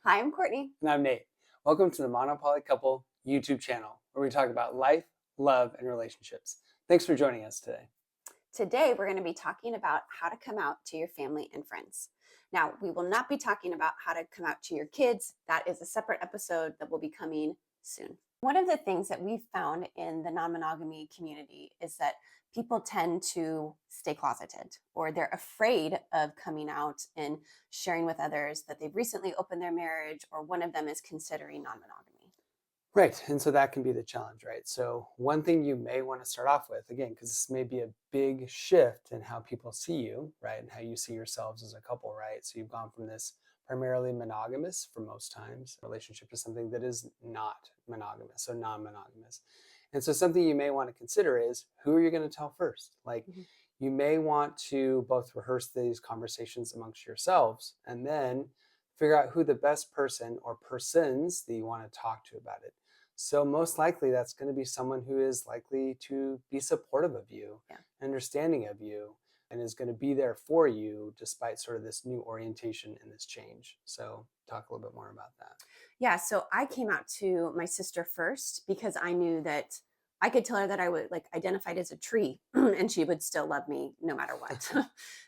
Hi, I'm Courtney. And I'm Nate. Welcome to the Monopoly Couple YouTube channel, where we talk about life, love, and relationships. Thanks for joining us today. Today, we're going to be talking about how to come out to your family and friends. Now, we will not be talking about how to come out to your kids. That is a separate episode that will be coming soon. One of the things that we've found in the non-monogamy community is that people tend to stay closeted, or they're afraid of coming out and sharing with others that they've recently opened their marriage, or one of them is considering non-monogamy. Right, and so that can be the challenge, right? So one thing you may want to start off with, again, because this may be a big shift in how people see you, right? And how you see yourselves as a couple, right? So you've gone from this primarily monogamous for most times relationship to something that is not monogamous, so non-monogamous. And so something you may want to consider is, who are you going to tell first? Like, you may want to both rehearse these conversations amongst yourselves and then figure out who the best person or persons that you want to talk to about it. So most likely that's going to be someone who is likely to be supportive of you, understanding of you, and is going to be there for you despite sort of this new orientation and this change. So talk a little bit more about that. Yeah, so I came out to my sister first because I knew that I could tell her that I would like identified as a tree and she would still love me no matter what.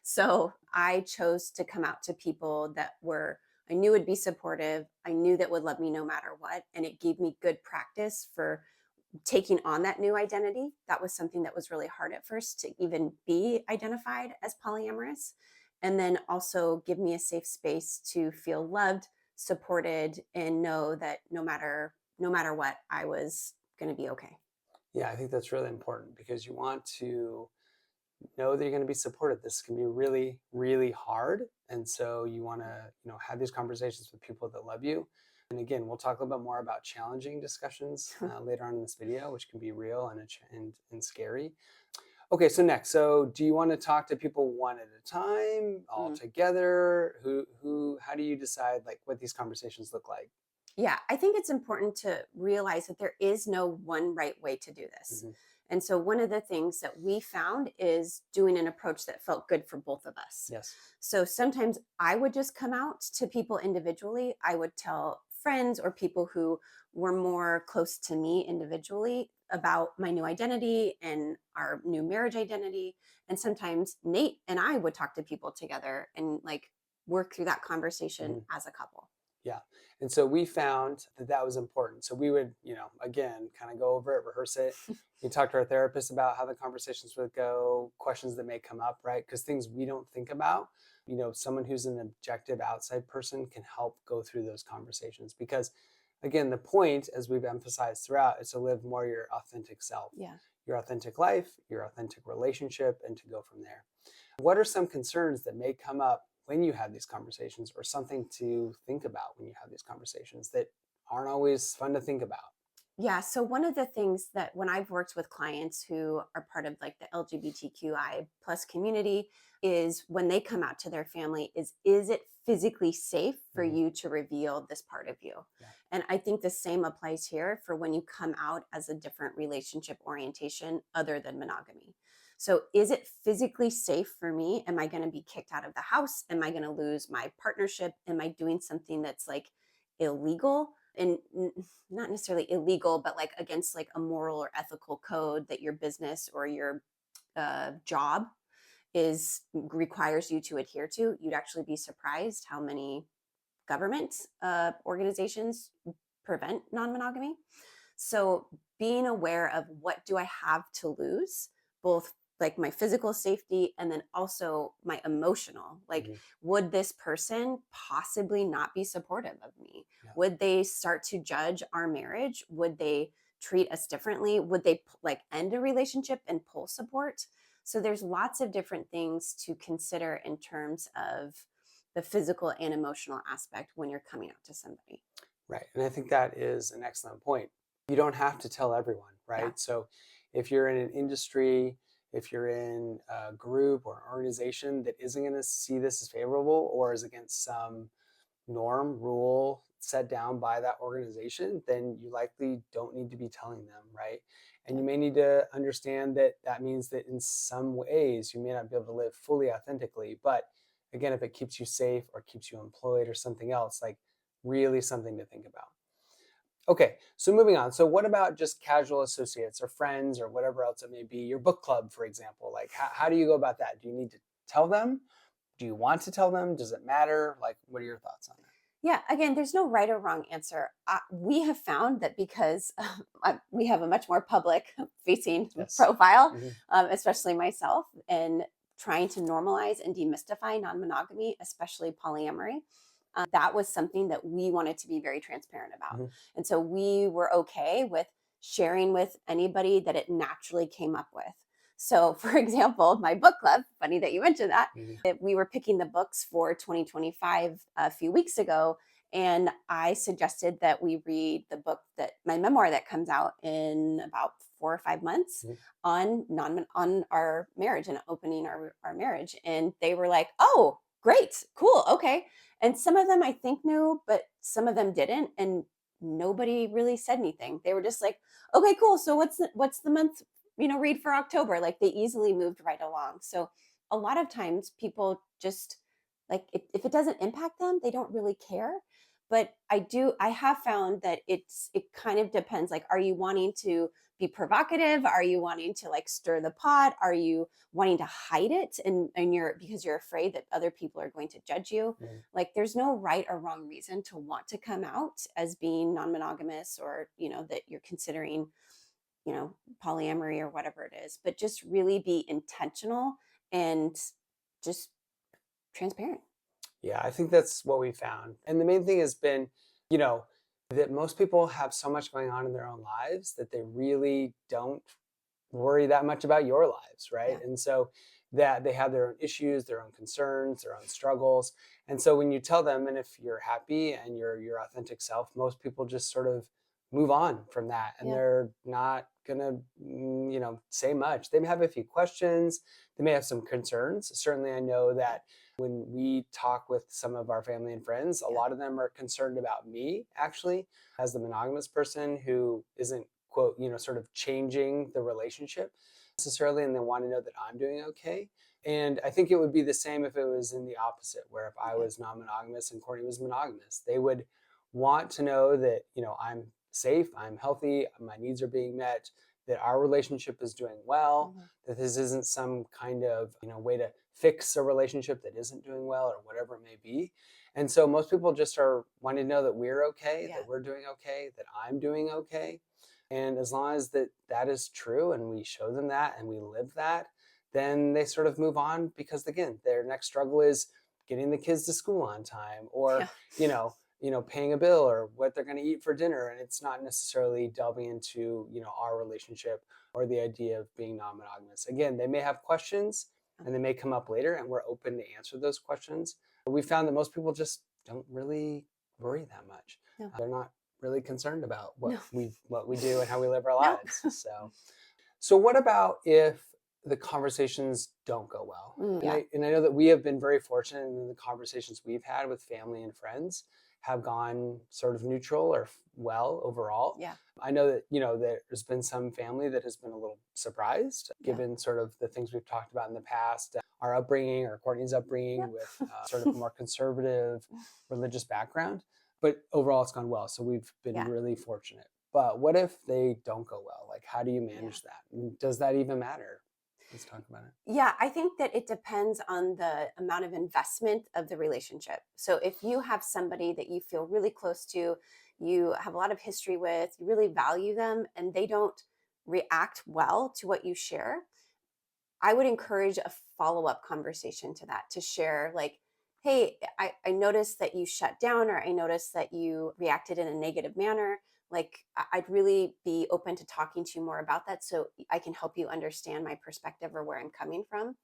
So I chose to come out to people that were I knew would be supportive. I knew that would love me no matter what. And it gave me good practice for taking on that new identity. That was something that was really hard at first to even be identified as polyamorous. And then also give me a safe space to feel loved, supported, and know that no matter what, I was going to be okay. Yeah, I think that's really important because you want to know that you're going to be supported. This can be really, really hard. And so you want to, have these conversations with people that love you. And again, we'll talk a little bit more about challenging discussions later on in this video, which can be real and scary. Okay, so next, so do you want to talk to people one at a time, all together? How do you decide like what these conversations look like? Yeah, I think it's important to realize that there is no one right way to do this. Mm-hmm. And so, one of the things that we found is doing an approach that felt good for both of us. Yes. So, sometimes I would just come out to people individually. I would tell friends or people who were more close to me individually about my new identity and our new marriage identity. And sometimes Nate and I would talk to people together and like work through that conversation as a couple. Yeah. And so we found that that was important. So we would, again, kind of go over it, rehearse it. We talk to our therapist about how the conversations would go, questions that may come up, right? Because things we don't think about, someone who's an objective outside person can help go through those conversations. Because again, the point, as we've emphasized throughout, is to live more your authentic self, your authentic life, your authentic relationship, and to go from there. What are some concerns that may come up when you have these conversations, or something to think about when you have these conversations that aren't always fun to think about? Yeah. So one of the things that when I've worked with clients who are part of like the LGBTQI plus community is when they come out to their family is it physically safe for you to reveal this part of you? Yeah. And I think the same applies here for when you come out as a different relationship orientation other than monogamy. So is it physically safe for me? Am I going to be kicked out of the house? Am I going to lose my partnership? Am I doing something that's like illegal? And not necessarily illegal, but like against like a moral or ethical code that your business or your job is requires you to adhere to. You'd actually be surprised how many government organizations prevent non-monogamy. So being aware of what do I have to lose, both like my physical safety and then also my emotional, like would this person possibly not be supportive of me? Yeah. Would they start to judge our marriage? Would they treat us differently? Would they like end a relationship and pull support? So there's lots of different things to consider in terms of the physical and emotional aspect when you're coming out to somebody. Right. And I think that is an excellent point. You don't have to tell everyone, right? Yeah. So if you're in an industry, if you're in a group or an organization that isn't going to see this as favorable or is against some norm, rule set down by that organization, then you likely don't need to be telling them, right? And you may need to understand that that means that in some ways you may not be able to live fully authentically. But again, if it keeps you safe or keeps you employed or something else, like really something to think about. Okay, so moving on. So what about just casual associates or friends or whatever else it may be? Your book club, for example. Like, how do you go about that? Do you need to tell them? Do you want to tell them? Does it matter? Like, what are your thoughts on that? Yeah, again, there's no right or wrong answer. We have found that because we have a much more public facing Yes. profile, Hmm. especially myself, and trying to normalize and demystify non monogamy, especially polyamory. That was something that we wanted to be very transparent about. Hmm. And so we were okay with sharing with anybody that it naturally came up with. So, for example, my book club, funny that you mentioned that, Hmm. we were picking the books for 2025 a few weeks ago. And I suggested that we read the book that my memoir that comes out in about 4 or 5 months Hmm. on our marriage and opening our marriage. And they were like, oh, great, cool, okay. And some of them I think knew, but some of them didn't. And nobody really said anything. They were just like, okay, cool. So what's the month, read for October? Like they easily moved right along. So a lot of times people just like if it doesn't impact them, they don't really care. But I have found that it kind of depends. Like, are you wanting to be provocative? Are you wanting to like stir the pot? Are you wanting to hide it and you're because you're afraid that other people are going to judge you? Hmm. Like there's no right or wrong reason to want to come out as being non-monogamous or, that you're considering, polyamory or whatever it is, but just really be intentional and just transparent. Yeah, I think that's what we found. And the main thing has been, you know, that most people have so much going on in their own lives that they really don't worry that much about your lives, right? Yeah. And so that they have their own issues, their own concerns, their own struggles. And so when you tell them, and if you're happy and you're your authentic self, most people just sort of move on from that and Yeah. they're not gonna say much. They may have a few questions, they may have some concerns. Certainly I know Yeah. that when we talk with some of our family and friends, a Yeah. lot of them are concerned about me actually as the monogamous person who isn't quote, sort of changing the relationship necessarily, and they want to know that I'm doing okay. And I think it would be the same if it was in the opposite, where if I Yeah. was non-monogamous and Courtney was monogamous, they would want to know that, I'm safe, I'm healthy, my needs are being met, that our relationship is doing well, Mhm. that this isn't some kind of, way to fix a relationship that isn't doing well or whatever it may be. And so most people just are wanting to know that we're okay, Yeah. that we're doing okay, that I'm doing okay. And as long as that is true and we show them that and we live that, then they sort of move on because again, their next struggle is getting the kids to school on time or, Yeah. paying a bill or what they're going to eat for dinner. And it's not necessarily delving into, our relationship or the idea of being non-monogamous. Again, they may have questions and they may come up later and we're open to answer those questions. But we found that most people just don't really worry that much. No. They're not really concerned about No. what we do and how we live our No. lives. So what about if the conversations don't go well? And Yeah. I know that we have been very fortunate in the conversations we've had with family and friends have gone sort of neutral or well overall. Yeah. I know that there's been some family that has been a little surprised Yeah. given sort of the things we've talked about in the past, our upbringing or Courtney's upbringing with Yep. sort of a more conservative religious background. But overall, it's gone well. So we've been Yeah. really fortunate. But what if they don't go well? Like, how do you Yeah. manage that? And does that even matter? Let's talk about it. Yeah, I think that it depends on the amount of investment of the relationship. So if you have somebody that you feel really close to, you have a lot of history with, you really value them, and they don't react well to what you share, I would encourage a follow up conversation to that to share, like, hey, I noticed that you shut down, or I noticed that you reacted in a negative manner. Like, I'd really be open to talking to you more about that so I can help you understand my perspective or where I'm coming from.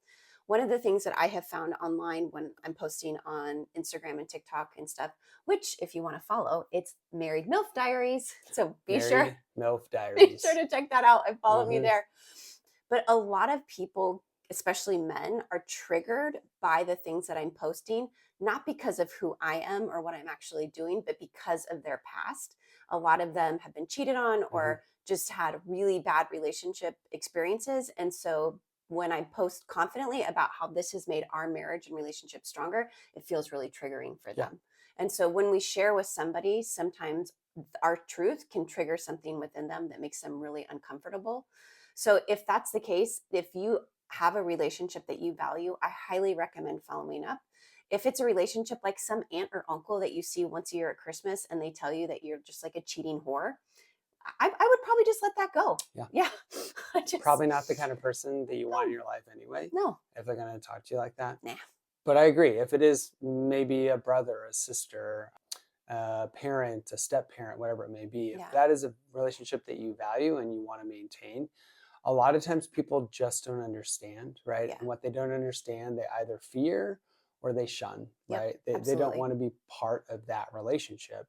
One of the things that I have found online when I'm posting on Instagram and TikTok and stuff, which if you want to follow, it's Married MILF Diaries. So be sure Married MILF be sure Diaries. to check that out and follow me Hmm. there. But a lot of people, especially men, are triggered by the things that I'm posting, not because of who I am or what I'm actually doing, but because of their past. A lot of them have been cheated on Hmm. or just had really bad relationship experiences. And so when I post confidently about how this has made our marriage and relationship stronger, it feels really triggering for Yeah. them. And so when we share with somebody, sometimes our truth can trigger something within them that makes them really uncomfortable. So if that's the case, if you have a relationship that you value, I highly recommend following up. If it's a relationship like some aunt or uncle that you see once a year at Christmas and they tell you that you're just like a cheating whore, I would probably just let that go. Yeah. Yeah. I just, Probably not the kind of person that you want in no, your life anyway, no, if they're going to talk to you like that. nah. But I agree. If it is maybe a brother, a sister, a parent, a step parent, whatever it may be, if Yeah. that is a relationship that you value and you want to maintain, a lot of times people just don't understand, right? Yeah. And what they don't understand, they either fear or they shun, Yep. right? They don't Absolutely. want to be part of that relationship.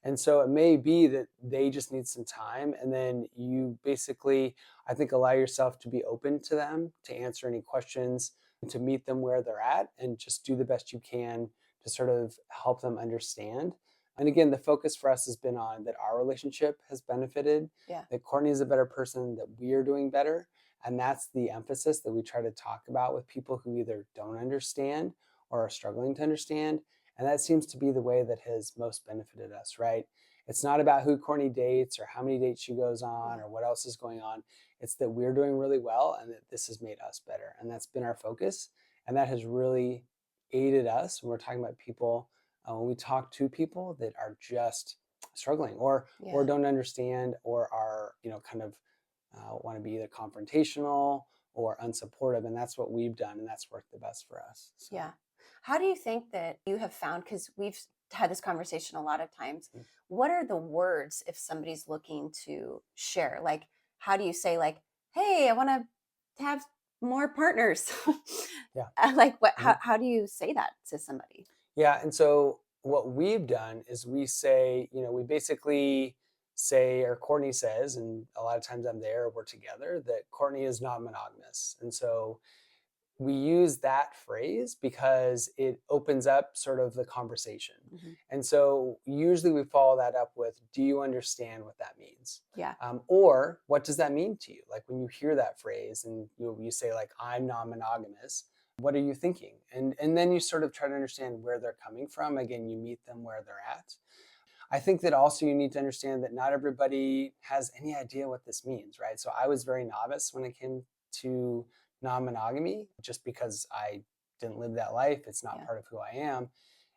And so it may be that they just need some time. And then you basically, I think, allow yourself to be open to them, to answer any questions, to meet them where they're at, and just do the best you can to sort of help them understand. And again, the focus for us has been on that our relationship has benefited, Yeah. that Courtney is a better person, that we are doing better. And that's the emphasis that we try to talk about with people who either don't understand or are struggling to understand. And that seems to be the way that has most benefited us, right? It's not about who Courtney dates or how many dates she goes on Yeah. or what else is going on. It's that we're doing really well and that this has made us better. And that's been our focus. And that has really aided us when we're talking about people, when we talk to people that are just struggling or Yeah. don't understand or are kind of want to be either confrontational or unsupportive, and that's what we've done, and that's worked the best for us. So Yeah. How do you think that you have found, because we've had this conversation a lot of times, mm, what are the words if somebody's looking to share? Like, how do you say, like, hey, I want to have more partners? yeah. Like, what, Mhm. how do you say that to somebody? Yeah, and so what we've done is we say, we basically say, or Courtney says, and a lot of times I'm there, we're together, that Courtney is not monogamous. And so we use that phrase because it opens up sort of the conversation. Hmm. And so usually we follow that up with, do you understand what that means? Yeah. Or what does that mean to you? Like when you hear that phrase and you say like, I'm non-monogamous, what are you thinking? And then you sort of try to understand where they're coming from. Again, you meet them where they're at. I think that also you need to understand that not everybody has any idea what this means, right? So I was very novice when it came to non monogamy just because I didn't live that life. It's not Yeah. part of who I am.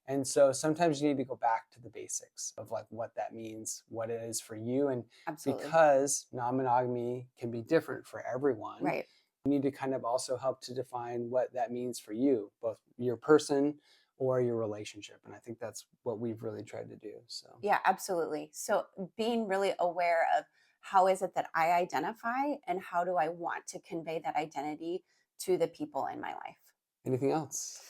And so sometimes you need to go back to the basics of like what that means, what it is for you. And Absolutely. because non monogamy can be different for everyone, Right. you need to kind of also help to define what that means for you, both your person or your relationship. And I think that's what we've really tried to do. So, Yeah, absolutely. So being really aware of how is it that I identify and how do I want to convey that identity to the people in my life. anything else?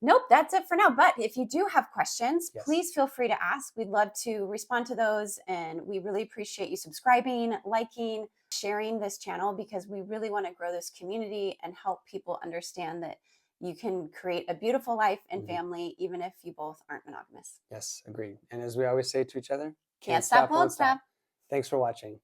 Nope, that's it for now. But if you do have questions, Yes. please feel free to ask. We'd love to respond to those. And we really appreciate you subscribing, liking, sharing this channel because we really want to grow this community and help people understand that you can create a beautiful life and Mhm. family, even if you both aren't monogamous. Yes, agreed. And as we always say to each other, Can't can't stop, stop, won't won't stop. stop. Thanks for watching.